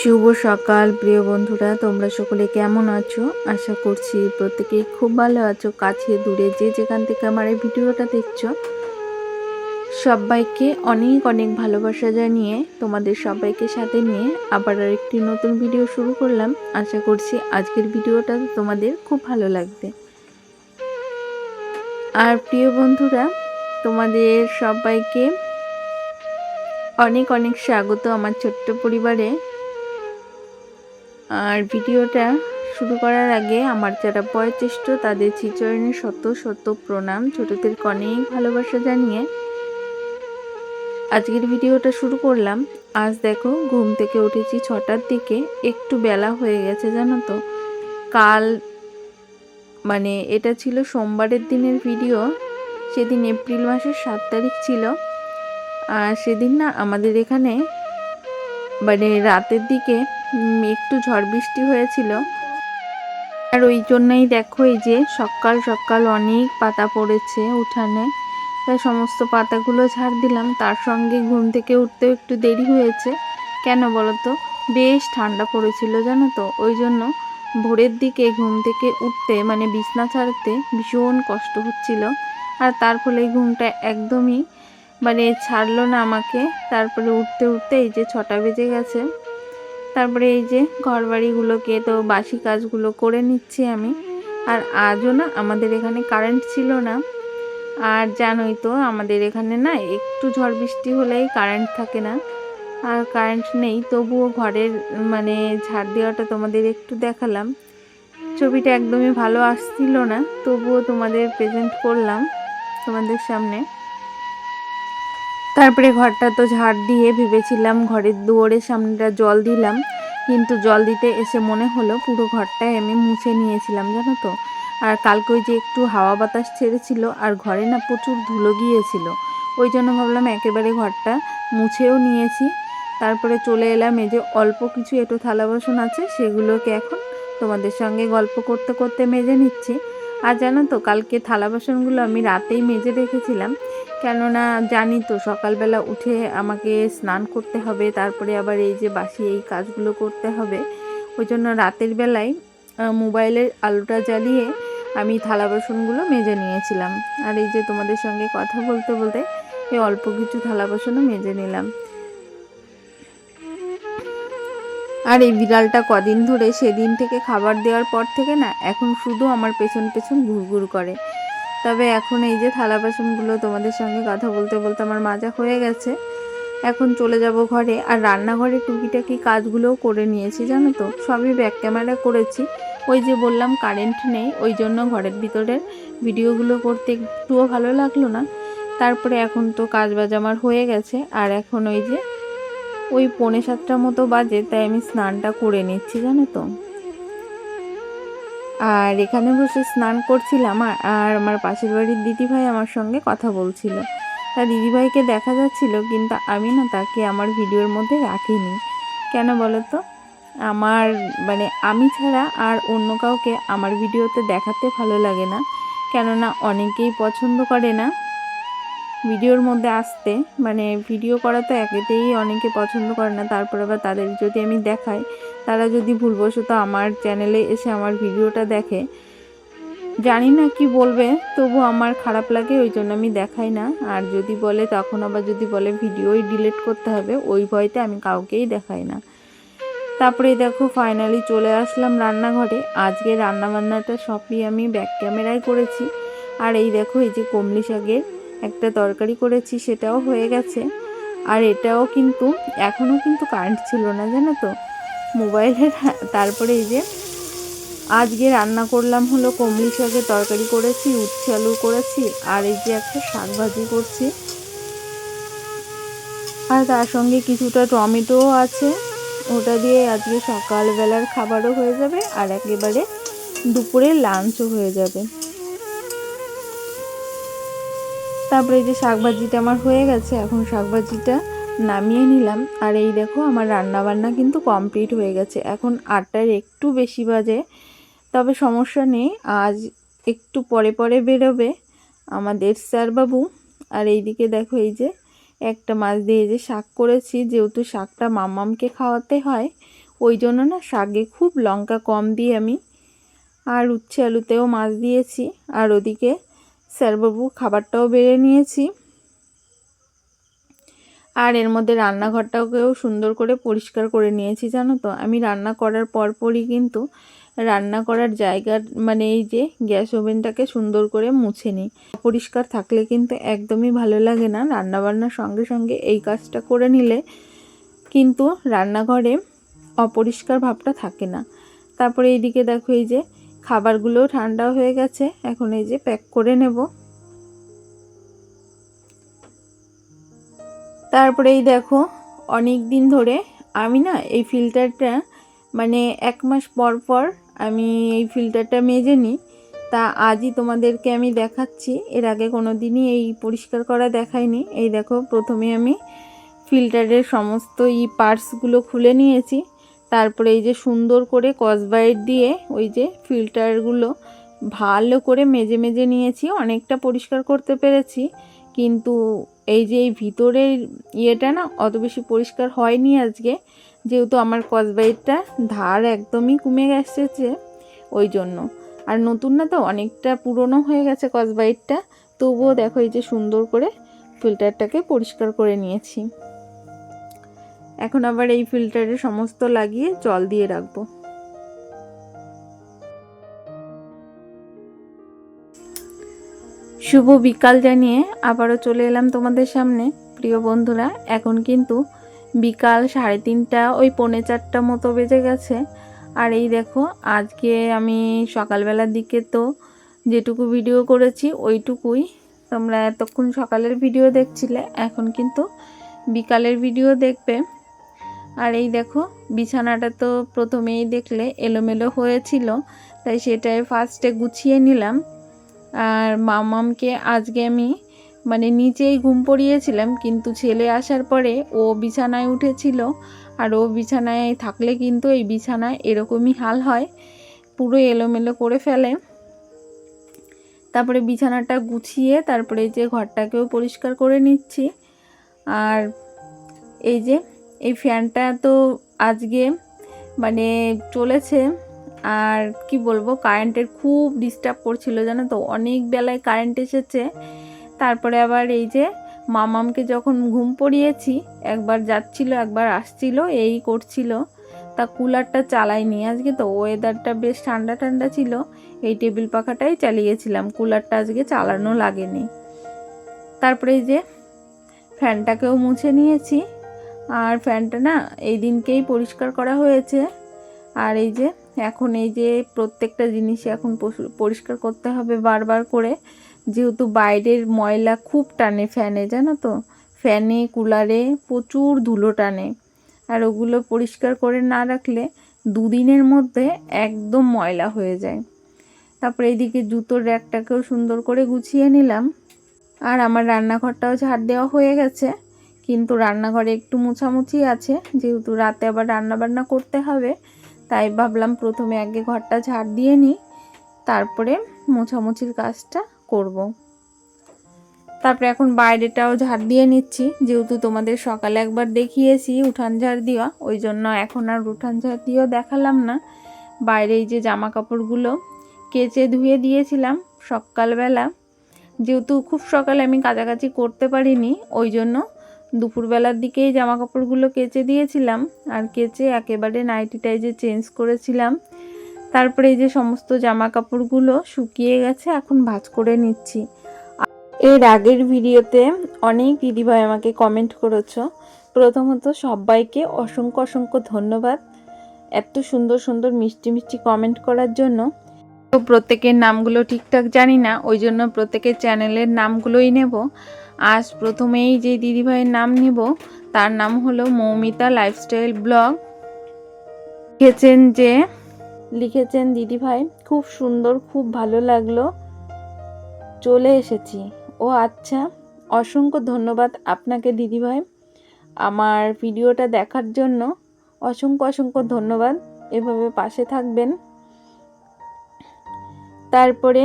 শুভ সকাল প্রিয় বন্ধুরা, তোমরা সকলে কেমন আছো? আশা করছি প্রত্যেকেই খুব ভালো আছো। কাছে দূরে যে যেখান থেকে আমার এই ভিডিওটা দেখছো, সবাইকে অনেক অনেক ভালোবাসা জানিয়ে তোমাদের সবাইকে সাথে নিয়ে আবার আরেকটি নতুন ভিডিও শুরু করলাম। আশা করছি আজকের ভিডিওটা তোমাদের খুব ভালো লাগবে। আর প্রিয় বন্ধুরা, তোমাদের সবাইকে অনেক অনেক স্বাগত আমার ছোট্ট পরিবারে। আর ভিডিওটা শুরু করার আগে আমার যারা বয়োজ্যেষ্ঠ তাদের শ্রীচরণে শত শত প্রণাম, ছোটদেরকে অনেক ভালোবাসা জানিয়ে আজকের ভিডিওটা শুরু করলাম। আজ দেখো ঘুম থেকে উঠেছি 6টার দিকে, একটু বেলা হয়ে গেছে জানো তো। কাল এটা ছিল সোমবারের দিনের ভিডিও, সেদিন এপ্রিল মাসের 7 তারিখ ছিল। আর সেদিন না আমাদের এখানে রাতের দিকে একটু ঝড় বৃষ্টি হয়েছিল। আর ওই জন্যই দেখো এই যে সকাল সকাল অনেক পাতা পড়েছে উঠানে, তাই সমস্ত পাতাগুলো ঝাড় দিলাম। তার সঙ্গে ঘুম থেকে উঠতেও একটু দেরি হয়েছে। কেন বলো তো, বেশ ঠান্ডা পড়েছিল জানো তো। ওই জন্য ভোরের দিকে ঘুম থেকে উঠতে বিছনা ছাড়তে ভীষণ কষ্ট হচ্ছিল। আর তার ফলে ঘুমটা একদমই ছাড়লো না আমাকে। তারপরে উঠতে উঠতে এই যে 6টা বেজে গেছে। তারপরে এই যে ঘর বাড়িগুলোকে তো বাসি কাজগুলো করে নিচ্ছি আমি। আর আজও না আমাদের এখানে কারেন্ট ছিল না। আর জানোই তো আমাদের এখানে না একটু ঝড় বৃষ্টি হলেই কারেন্ট থাকে না। আর কারেন্ট নেই, তবুও ঘরের ঝাড় দেওয়াটা তোমাদের একটু দেখালাম। ছবিটা একদমই ভালো আসছিল না, তবুও তোমাদের প্রেজেন্ট করলাম তোমাদের সামনে। তারপরে ঘরটা তো ঝাড় দিয়ে ভেবেছিলাম ঘরের দুয়ারের সামনেটা জল দিলাম, কিন্তু জল দিতে এসে মনে হলো পুরো ঘরটাই আমি মুছে নিয়েছিলাম জানো তো। আর কালকে ওই যে একটু হাওয়া বাতাস ছেড়েছিল আর ঘরে না প্রচুর ধুলো গিয়েছিল, ওই জন্য ভাবলাম একেবারে ঘরটা মুছেও নিয়েছি। তারপরে চলে এলাম, এই যে অল্প কিছু এঁটো থালা বাসন আছে সেগুলোকে এখন তোমাদের সঙ্গে গল্প করতে করতে মেজে নিচ্ছি। আর জানো তো কালকে থালা বাসনগুলো আমি রাতেই মেজে রেখেছিলাম, কেননা জানি তো সকালবেলা উঠে আমাকে স্নান করতে হবে, তারপরে আবার এই যে বাসি এই কাজগুলো করতে হবে। ওই জন্য রাতের বেলায় মোবাইলের আলোটা জ্বালিয়ে আমি থালা বাসনগুলো মেজে নিয়েছিলাম। আর এই যে তোমাদের সঙ্গে কথা বলতে বলতে এই অল্প কিছু থালা বাসনও মেজে নিলাম। আর এই বিড়ালটা কদিন ধরে সেদিন থেকে খাবার দেওয়ার পর থেকে না এখন শুধু আমার পেছন পেছন ঘুরঘুর করে। তবে এখন এই যে থালা বাসনগুলো তোমাদের সঙ্গে কথা বলতে বলতে আমার মাজা হয়ে গেছে। এখন চলে যাব ঘরে। আর রান্নাঘরে টুকিটাকি কাজগুলোও করে নিয়েছি জানো তো, সবই ব্যাক ক্যামেরা করেছি। ওই যে বললাম কারেন্ট নেই, ওই জন্য ঘরের ভিতরের ভিডিওগুলো করতে একটুও ভালো লাগলো না। তারপরে এখন তো কাজ বাজ আমার হয়ে গেছে। আর এখন ওই যে ওই 6:45 মতো বাজে, তাই আমি স্নানটা করে নিচ্ছি জানো তো। আর এখানে বসে স্নান করছিলাম আর আমার পাশের বাড়ির দিদিভাই আমার সঙ্গে কথা বলছিল। তা দিদিভাইকে দেখা যাচ্ছিল, কিন্তু আমি না তাকে আমার ভিডিওর মধ্যে রাখিনি। কেন বলো তো, আমার আমি ছাড়া আর অন্য কাউকে আমার ভিডিওতে দেখাতে ভালো লাগে না। কেননা অনেকেই পছন্দ করে না ভিডিওর মধ্যে আসতে, ভিডিও করা তো একেতেই অনেকে পছন্দ করে না। তারপর আবার তাদের যদি আমি দেখাই, তারা যদি ভুলবশত আমার চ্যানেলে এসে আমার ভিডিওটা দেখে, জানি না কি বলবে, তবু আমার খারাপ লাগে, ওই জন্য আমি দেখাই না। আর যদি বলে, তখন আবার যদি বলে ভিডিওই ডিলিট করতে হবে, ওই ভয়তে আমি কাউকেই দেখাই না। তারপরে দেখো ফাইনালি চলে আসলাম রান্নাঘরে। আজকে রান্নাবান্নাটা সবই আমি ব্যাক ক্যামেরায় করেছি। আর এই দেখো এই যে কমলি শাকের একটা তরকারি করেছি, সেটাও হয়ে গেছে। আর এটাও কিন্তু এখনও কিন্তু কারেন্ট ছিল না জানো তো মোবাইলের। তারপরে এই যে আজকে রান্না করলাম হলো কমলি শাকের তরকারি করেছি, উচ্ছে আলু করেছি, আর এই যে একটা শাক ভাজি করছি। আর তার সঙ্গে কিছুটা টমেটোও আছে, ওটা দিয়ে আজকে সকালবেলার খাবারও হয়ে যাবে আর একেবারে দুপুরে লাঞ্চও হয়ে যাবে। তারপরে এই যে শাকভাজিটা আমার হয়ে গেছে, এখন শাকভাজিটা নামিয়ে নিলাম। আর এই দেখো আমার রান্নাবান্না কিন্তু কমপ্লিট হয়ে গেছে। এখন 8টার একটু বেশি বাজে, তবে সমস্যা নেই, আজ একটু পরে পরে বেরোবে আমাদের স্যারবাবু। আর এইদিকে দেখো এই যে একটা মাছ দিয়ে যে শাক করেছি, যেহেতু শাকটা মাম্মামকে খাওয়াতে হয়, ওই জন্য না শাকে খুব লঙ্কা কম দিয়ে আমি আর উচ্ছে আলুতেও মাছ দিয়েছি। আর ওদিকে স্যারবাবুর খাবারটাও বেড়ে নিয়েছি। আর এর মধ্যে রান্নাঘরটাকেও সুন্দর করে পরিষ্কার করে নিয়েছি। জানো তো, আমি রান্না করার পরপরই কিন্তু রান্না করার জায়গার মানে এই যে গ্যাস ওভেনটাকে সুন্দর করে মুছে নিই। অপরিষ্কার থাকলে কিন্তু একদমই ভালো লাগে না। রান্নাবান্নার সঙ্গে সঙ্গে এই কাজটা করে নিলে কিন্তু রান্নাঘরে অপরিষ্কার ভাবটা থাকে না। তারপরে এইদিকে দেখো এই যে খাবারগুলোও ঠান্ডা হয়ে গেছে, এখন এই যে প্যাক করে নেব। তারপরে এই দেখো অনেক দিন ধরে আমি না এই ফিল্টারটা মানে 1 মাস পর পর আমি এই ফিল্টারটা মেজে নিই। তা আজই তোমাদেরকে আমি দেখাচ্ছি, এর আগে কোনো দিনই এই পরিষ্কার করা দেখাইনি। এই দেখো প্রথমে আমি ফিল্টারের সমস্ত পার্টসগুলো খুলে নিয়েছি। তারপরে এই যে সুন্দর করে স্কচব্রাইট দিয়ে ওই যে ফিল্টারগুলো ভালো করে মেজে মেজে নিয়েছি। অনেকটা পরিষ্কার করতে পেরেছি, কিন্তু এই যে এই ভিতরের ইয়েটা না অত বেশি পরিষ্কার হয়নি আজকে, যেহেতু আমার স্কচব্রাইটটা ধার একদমই কমে গেছে ওই জন্য। আর নতুন না তো, অনেকটা পুরনো হয়ে গেছে স্কচব্রাইটটা, তবুও দেখো এই যে সুন্দর করে ফিল্টারটাকে পরিষ্কার করে নিয়েছি। এখন আবার এই ফিল্টারে সমস্ত লাগিয়ে জল দিয়ে রাখবো। শুভ বিকাল জানিয়ে আবারও চলে এলাম তোমাদের সামনে প্রিয় বন্ধুরা। এখন কিন্তু বিকাল 3:30 ওই 3:45 মতো বেজে গেছে। আর এই দেখো আজকে আমি সকালবেলার দিকে তো যেটুকু ভিডিও করেছি ওইটুকুই, তোমরা এতক্ষণ সকালের ভিডিও দেখছিলে, এখন কিন্তু বিকালের ভিডিও দেখবে। আর এই দেখো বিছানাটা তো প্রথমেই দেখলে এলোমেলো হয়েছিল, তাই সেটাই ফার্স্টে গুছিয়ে নিলাম। আর মামামকে আজকে আমি মানে নিচেই ঘুম পড়িয়েছিলাম, কিন্তু ছেলে আসার পরে ও বিছানায় উঠেছিল। আর ও বিছানায় থাকলে কিন্তু এই বিছানায় এরকমই হাল হয়, পুরো এলোমেলো করে ফেলে। তারপরে বিছানাটা গুছিয়ে তারপরে যে ঘরটাকেও পরিষ্কার করে নিচ্ছি। আর এই যে এই ফ্যানটা তো আজকে মানে চলেছে, আর কি বলবো, কারেন্টের খুব ডিস্টার্ব করছিল জানো তো, অনেক বেলায় কারেন্ট এসেছে। তারপরে আবার এই যে মামামকে যখন ঘুম পড়িয়েছি, একবার যাচ্ছিল একবার আসছিল এই করছিল, তা কুলারটা চালাইনি আজকে। তো ওয়েদারটা বেশ ঠান্ডা ঠান্ডা ছিল, এই টেবিল পাখাটাই চালিয়েছিলাম, কুলারটা আজকে চালানো লাগেনি। তারপরে এই যে ফ্যানটাকেও মুছে নিয়েছি। আর ফ্যানটা না এই দিনকেই পরিষ্কার করা হয়েছে। আর এই যে এখন এই যে প্রত্যেকটা জিনিস এখন পরিষ্কার করতে হবে বারবার করে, যেহেতু বাইরের ময়লা খুব টানে ফ্যানে, জানো তো, ফ্যানে কুলারে প্রচুর ধুলো টানে। আর ওগুলো পরিষ্কার করে না রাখলে 2 দিনের মধ্যে একদম ময়লা হয়ে যায়। তারপরে এইদিকে জুতোর র্যাকটাকেও সুন্দর করে গুছিয়ে নিলাম। আর আমার রান্নাঘরটাও ঝাড় দেওয়া হয়ে গেছে, কিন্তু রান্নাঘরে একটু মোছামুছি আছে, যেহেতু রাতে আবার রান্নাবান্না করতে হবে, তাই ভাবলাম প্রথমে আগে ঘরটা ঝাড় দিয়ে নিই, তারপরে মোছামুছির কাজটা করব। তারপরে এখন বাইরেটাও ঝাড় দিয়ে নিচ্ছি, যেহেতু তোমাদের সকালে একবার দেখিয়েছি উঠান ঝাড় দেওয়া, ওই জন্য এখন আর উঠান ঝাড় দিয়েও দেখালাম না। বাইরে এই যে জামা কাপড়গুলো কেচে ধুয়ে দিয়েছিলাম সকালবেলা, যেহেতু খুব সকালে আমি কাচাকাচি করতে পারিনি, ওই জন্য দুপুরবেলার দিকেই জামা কাপড়গুলো কেচে দিয়েছিলাম। আর কেচে একেবারে নাইটিটাই যে চেঞ্জ করেছিলাম। তারপরে এই যে সমস্ত জামা কাপড়গুলো শুকিয়ে গেছে, এখন ভাঁজ করে নিচ্ছি। এর আগের ভিডিওতে অনেক দিদিভাই আমাকে কমেন্ট করেছো, প্রথমত সবাইকে অসংখ্য অসংখ্য ধন্যবাদ এত সুন্দর সুন্দর মিষ্টি মিষ্টি কমেন্ট করার জন্য। তো প্রত্যেকের নামগুলো ঠিকঠাক জানি না, ওই জন্য প্রত্যেকের চ্যানেলের নামগুলোই নেব। আজ প্রথমেই যে দিদিভাইয়ের নাম নিব তার নাম হলো মৌমিতা লাইফস্টাইল ব্লগ। লিখেছেন দিদিভাই, খুব সুন্দর, খুব ভালো লাগলো, চলে এসেছি। ও আচ্ছা, অসংখ্য ধন্যবাদ আপনাকে দিদিভাই, আমার ভিডিওটা দেখার জন্য অসংখ্য অসংখ্য ধন্যবাদ, এভাবে পাশে থাকবেন। তারপরে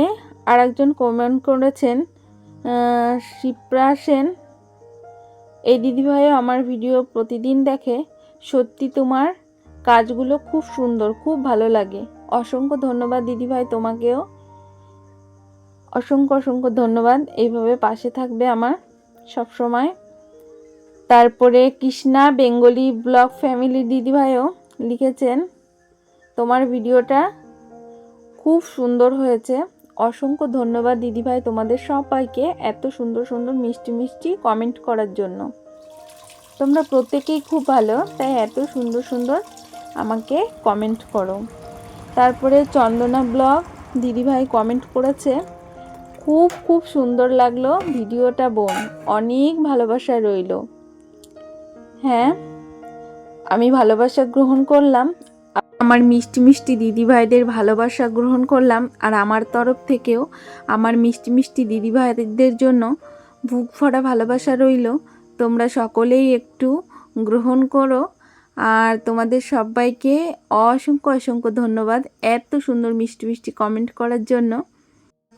আরেকজন কমেন্ট করেছেন শিপ্রা সেন, এই দিদিভাইও আমার ভিডিও প্রতিদিন দেখে, সত্যি তোমার কাজগুলো খুব সুন্দর, খুব ভালো লাগে। অসংখ্য ধন্যবাদ দিদিভাই, তোমাকেও অসংখ্য অসংখ্য ধন্যবাদ। এইভাবে পাশে থাকবে আমার সব সময়। তারপরে কৃষ্ণা বেঙ্গলি ব্লগ ফ্যামিলি দিদিভাইও লিখেছেন, তোমার ভিডিওটা খুব সুন্দর হয়েছে। অসংখ্য ধন্যবাদ দিদিভাই তোমাদের সবাইকে এত সুন্দর সুন্দর মিষ্টি মিষ্টি কমেন্ট করার জন্য। তোমরা প্রত্যেকেই খুব ভালো, তাই এত সুন্দর সুন্দর আমাকে কমেন্ট করো। তারপরে চন্দনা ব্লগ দিদিভাই কমেন্ট করেছে, খুব খুব সুন্দর লাগলো ভিডিওটা বোন, অনেক ভালোবাসা রইল। হ্যাঁ, আমি ভালোবাসা গ্রহণ করলাম, আমার মিষ্টি মিষ্টি দিদিভাইদের ভালোবাসা গ্রহণ করলাম। আর আমার তরফ থেকেও আমার মিষ্টি মিষ্টি দিদিভাইদের জন্য বুক ভরা ভালোবাসা রইল। তোমরা সকলেই একটু গ্রহণ করো। আর তোমাদের সবাইকে অসংখ্য অসংখ্য ধন্যবাদ এত সুন্দর মিষ্টি মিষ্টি কমেন্ট করার জন্য।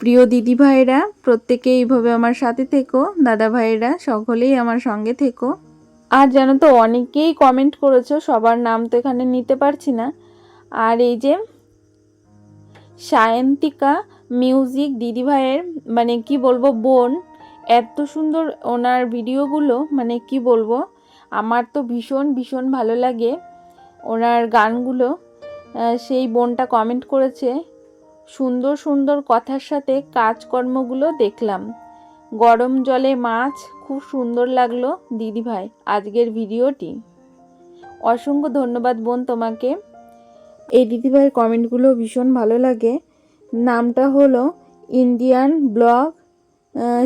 প্রিয় দিদিভাইরা প্রত্যেকে এইভাবে আমার সাথে থেকো, দাদা ভাইয়েরা সকলেই আমার সঙ্গে থেকো। আর জানো তো অনেকেই কমেন্ট করেছো, সবার নাম তো এখানে নিতে পারছি না। আর এই যে সায়ন্তিকা মিউজিক দিদিভাইয়ের মানে কি বলবো বোন, এত সুন্দর ওনার ভিডিওগুলো, মানে কি বলবো, আমার তো ভীষণ ভীষণ ভালো লাগে ওনার গানগুলো। সেই বোনটা কমেন্ট করেছে, সুন্দর সুন্দর কথার সাথে কাজকর্মগুলো দেখলাম, গরম জলে মাছ, খুব সুন্দর লাগলো দিদিভাই আজকের ভিডিওটি। অসংখ্য ধন্যবাদ বোন তোমাকে। এই দিদিভাইয়ের কমেন্টগুলো ভীষণ ভালো লাগে। নামটা হলো ইন্ডিয়ান ব্লগ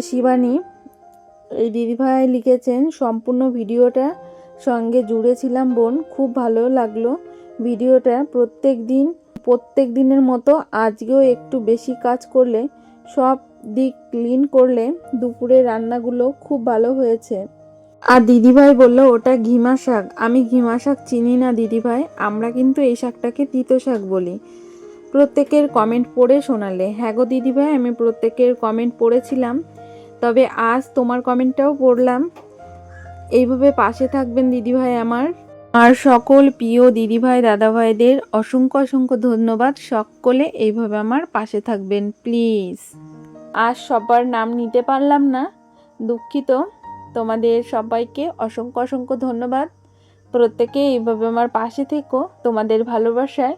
শিবানী। এই দিদিভাই লিখেছেন, সম্পূর্ণ ভিডিওটা সঙ্গে জুড়েছিলাম বোন, খুব ভালো লাগলো ভিডিওটা। প্রত্যেক দিনের মতো আজকেও একটু বেশি কাজ করলে, সব দিক ক্লিন করলে দুপুরে রান্নাগুলো খুব ভালো হয়েছে। আর দিদিভাই বলল ওটা ঘিমা শাক। আমি ঘিমা শাক চিনি না দিদিভাই, আমরা কিন্তু এই শাকটাকে তিতো শাক বলি। প্রত্যেকের কমেন্ট পড়ে শোনালে। হ্যাঁ গো দিদিভাই, আমি প্রত্যেকের কমেন্ট পড়েছিলাম, তবে আজ তোমার কমেন্টটাও পড়লাম। এইভাবে পাশে থাকবেন দিদিভাই আমার। আর সকল প্রিয় দিদিভাই দাদাভাইদের অসংখ্য অসংখ্য ধন্যবাদ। সকলে এইভাবে আমার পাশে থাকবেন প্লিজ। আজ সবার নাম নিতে পারলাম না, দুঃখিত। তোমাদের সবাইকে অসংখ্য অসংখ্য ধন্যবাদ। প্রত্যেকে এইভাবে আমার পাশে থেকো। তোমাদের ভালোবাসায়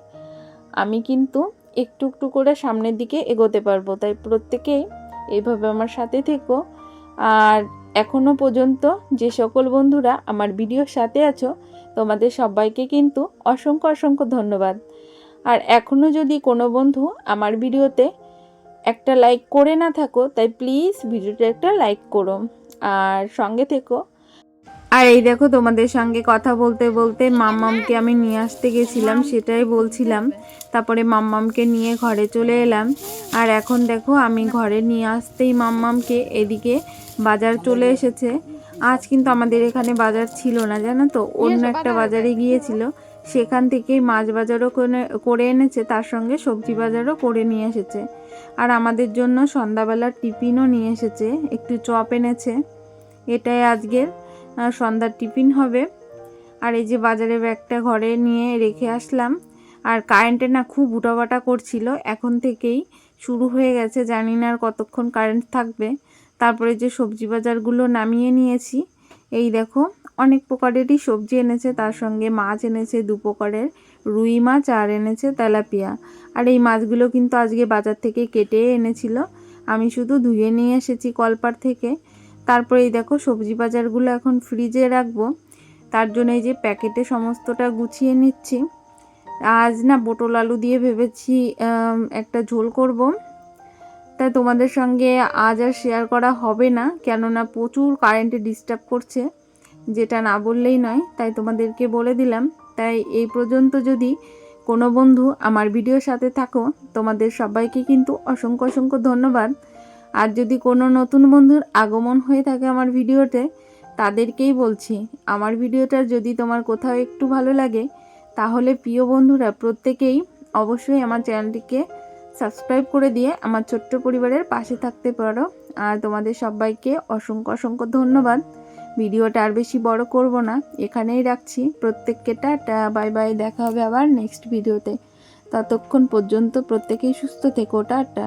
আমি কিন্তু একটু একটু করে সামনের দিকে এগোতে পারবো, তাই প্রত্যেকেই এইভাবে আমার সাথে থেকো। আর এখনো পর্যন্ত যে সকল বন্ধুরা আমার ভিডিওর সাথে আছো, তোমাদের সবাইকে কিন্তু অসংখ্য অসংখ্য ধন্যবাদ। আর এখনো যদি কোনো বন্ধু আমার ভিডিওতে একটা লাইক করে না থাকো, তাই প্লিজ ভিডিওটা একটা লাইক করো আর সঙ্গে থেকো। আর এই দেখো তোমাদের সঙ্গে কথা বলতে বলতে মাম্মামকে আমি নিয়ে আসতে গেছিলাম, সেটাই বলছিলাম। তারপরে মাম্মামকে নিয়ে ঘরে চলে এলাম। আর এখন দেখো আমি ঘরে নিয়ে আসতেই মাম্মামকে এদিকে বাজার চলে এসেছে। আজ কিন্তু আমাদের এখানে বাজার ছিল না, জানো তো, অন্য একটা বাজারে গিয়েছিল, সেখান থেকেই মাছ বাজারও করে এনেছে, তার সঙ্গে সবজি বাজারও করে নিয়ে এসেছে। আর আমাদের জন্য সন্ধ্যাবেলার টিফিনও নিয়ে এসেছে, একটু চপ এনেছে। এটাই আজকের সন্ধ্যার টিফিন হবে। আর এই যে বাজারে ব্যাগটা ঘরে নিয়ে রেখে আসলাম। আর কারেন্টে না খুব উঠাবাটা করছিল, এখন থেকেই শুরু হয়ে গেছে, জানি না আর কতক্ষণ কারেন্ট থাকবে। তারপরে যে সবজি বাজারগুলো নামিয়ে নিয়েছি, এই দেখো অনেক প্রকারেরই সবজি এনেছে, তার সঙ্গে মাছ এনেছে 2 প্রকারের, রুই মাছ আর এনেছে তেলাপিয়া। আর এই মাছগুলো কিন্তু আজকে বাজার থেকে কেটে এনেছিল, আমি শুধু ধুয়ে নিয়ে এসেছি কলপার থেকে। তারপরে এই দেখো সবজি বাজারগুলো এখন ফ্রিজে রাখবো, তার জন্য এই যে প্যাকেটে সমস্তটা গুছিয়ে নিচ্ছি। আজ না পটল আলু দিয়ে ভেবেছি একটা ঝোল করব, তাই তোমাদের সঙ্গে আজ আর শেয়ার করা হবে না, কেননা প্রচুর কারেন্টে ডিস্টার্ব করছে, যেটা না বললেই নয়, তাই তোমাদেরকে বলে দিলাম। তাই এই পর্যন্ত যদি কোনো বন্ধু আমার ভিডিওর সাথে থাকো, তোমাদের সবাইকে কিন্তু অসংখ্য অসংখ্য ধন্যবাদ। আর যদি কোনো নতুন বন্ধুর আগমন হয়ে থাকে আমার ভিডিওতে, তাদেরকেই বলছি, আমার ভিডিওটা যদি তোমার কোথাও একটু ভালো লাগে, তাহলে প্রিয় বন্ধুরা প্রত্যেকেই অবশ্যই আমার চ্যানেলটিকে সাবস্ক্রাইব করে দিয়ে আমার ছোট্ট পরিবারের পাশে থাকতে পারো। আর তোমাদের সবাইকে অসংখ্য অসংখ্য ধন্যবাদ। ভিডিওটা আর বেশি বড় করব না, এখানেই রাখছি। প্রত্যেককে টাটা, বাই বাই, দেখা হবে আবার নেক্সট ভিডিওতে। ততক্ষণ পর্যন্ত প্রত্যেকেই সুস্থ থেকো, টাটা।